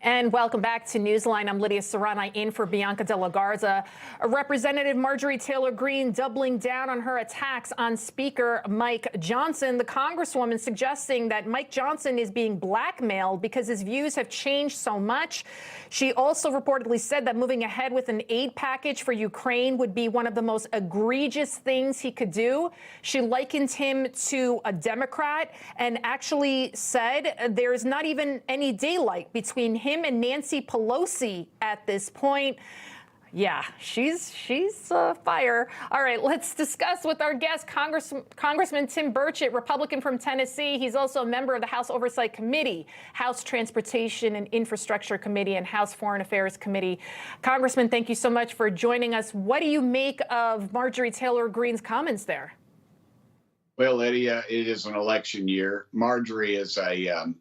And welcome back to Newsline. I'm Lydia Serrani in for Bianca De La Garza. Representative Marjorie Taylor Greene doubling down on her attacks on Speaker Mike Johnson. The Congresswoman suggesting that Mike Johnson is being blackmailed because his views have changed so much. She also reportedly said that moving ahead with an aid package for Ukraine would be one of the most egregious things he could do. She likened him to a Democrat and actually said there's not even any daylight between him and Nancy Pelosi at this point. Yeah, she's fire. All right, let's discuss with our guest, Congressman Tim Burchett, Republican from Tennessee. He's also a member of the House Oversight Committee, House Transportation and Infrastructure Committee, and House Foreign Affairs Committee. Congressman, thank you so much for joining us. What do you make of Marjorie Taylor Greene's comments there? Well, Lydia, it is an election year. Marjorie is a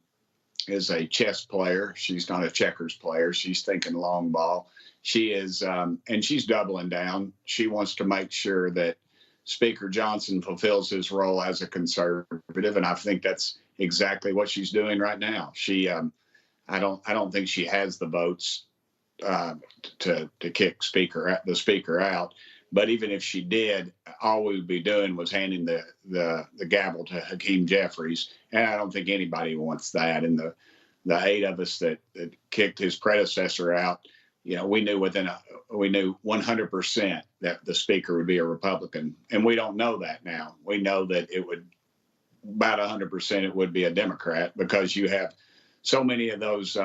chess player. She's not a checkers player. She's thinking long ball. She is, and she's doubling down. She wants to make sure that Speaker Johnson fulfills his role as a conservative, and I think that's exactly what she's doing right now. She, I don't think she has the votes to kick the speaker out. But even if she did, all we would be doing was handing the gavel to Hakeem Jeffries, and I don't think anybody wants that. And the 8 of us that kicked his predecessor out, you know, we knew 100% that the speaker would be a Republican, and we don't know that now. We know that it would about 100% it would be a Democrat, because you have so many of those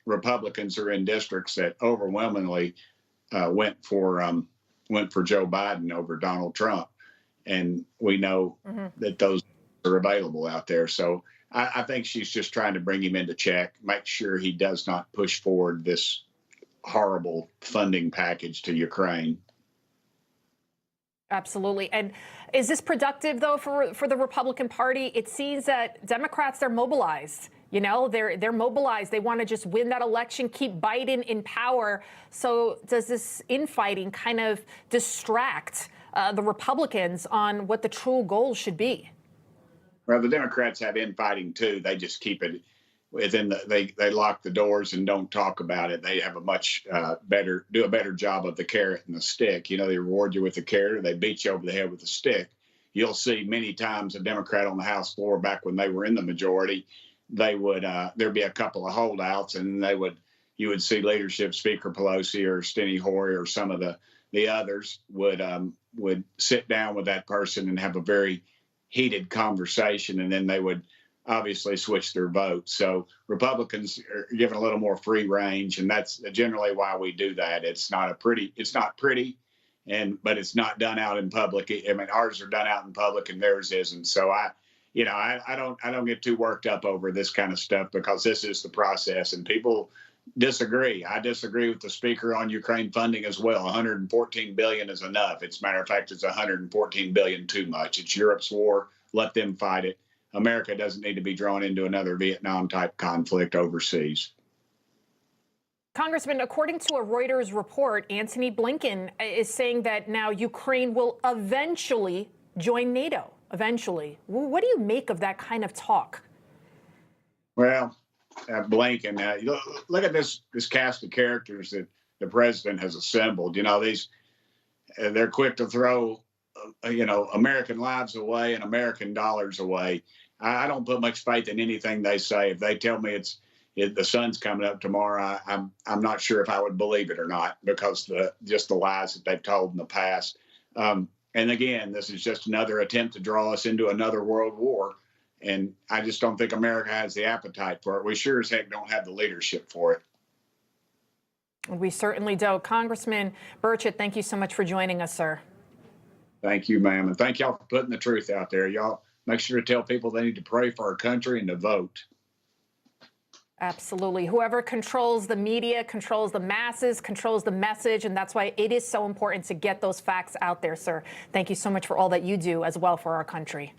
Republicans are in districts that overwhelmingly went for Joe Biden over Donald Trump. And we know that those are available out there. So I think she's just trying to bring him into check, make sure he does not push forward this horrible funding package to Ukraine. Absolutely. And is this productive, though, for the Republican Party? It seems that Democrats are mobilized. You know, they're mobilized. They want to just win that election, keep Biden in power. So does this infighting kind of distract the Republicans on what the true goal should be? Well, the Democrats have infighting, too. They just keep it within they lock the doors and don't talk about it. They have a much do a better job of the carrot and the stick. You know, they reward you with the carrot, or they beat you over the head with the stick. You'll see many times a Democrat on the House floor back when they were in the majority, they would there'd be a couple of holdouts, and you would see leadership, Speaker Pelosi or Steny Hoyer or some of the others would sit down with that person and have a very heated conversation, and then they would obviously switch their votes. So Republicans are given a little more free range, and that's generally why we do that. It's not pretty, but it's not done out in public. I mean, ours are done out in public and theirs isn't. So I don't get too worked up over this kind of stuff, because this is the process, and people disagree. I disagree with the speaker on Ukraine funding as well. 114 billion is enough. As a matter of fact, it's 114 billion too much. It's Europe's war. Let them fight it. America doesn't need to be drawn into another Vietnam-type conflict overseas. Congressman, according to a Reuters report, Antony Blinken is saying that now Ukraine will eventually join NATO. Eventually. What do you make of that kind of talk? Well, Blinken, look at this cast of characters that the president has assembled. You know, they're quick to throw American lives away and American dollars away. I don't put much faith in anything they say. If they tell me the sun's coming up tomorrow, I'm not sure if I would believe it or not, because just the lies that they've told in the past. And again, this is just another attempt to draw us into another world war. And I just don't think America has the appetite for it. We sure as heck don't have the leadership for it. We certainly don't. Congressman Burchett, thank you so much for joining us, sir. Thank you, ma'am. And thank y'all for putting the truth out there. Y'all make sure to tell people they need to pray for our country and to vote. Absolutely. Whoever controls the media, controls the masses, controls the message. And that's why it is so important to get those facts out there, sir. Thank you so much for all that you do as well for our country.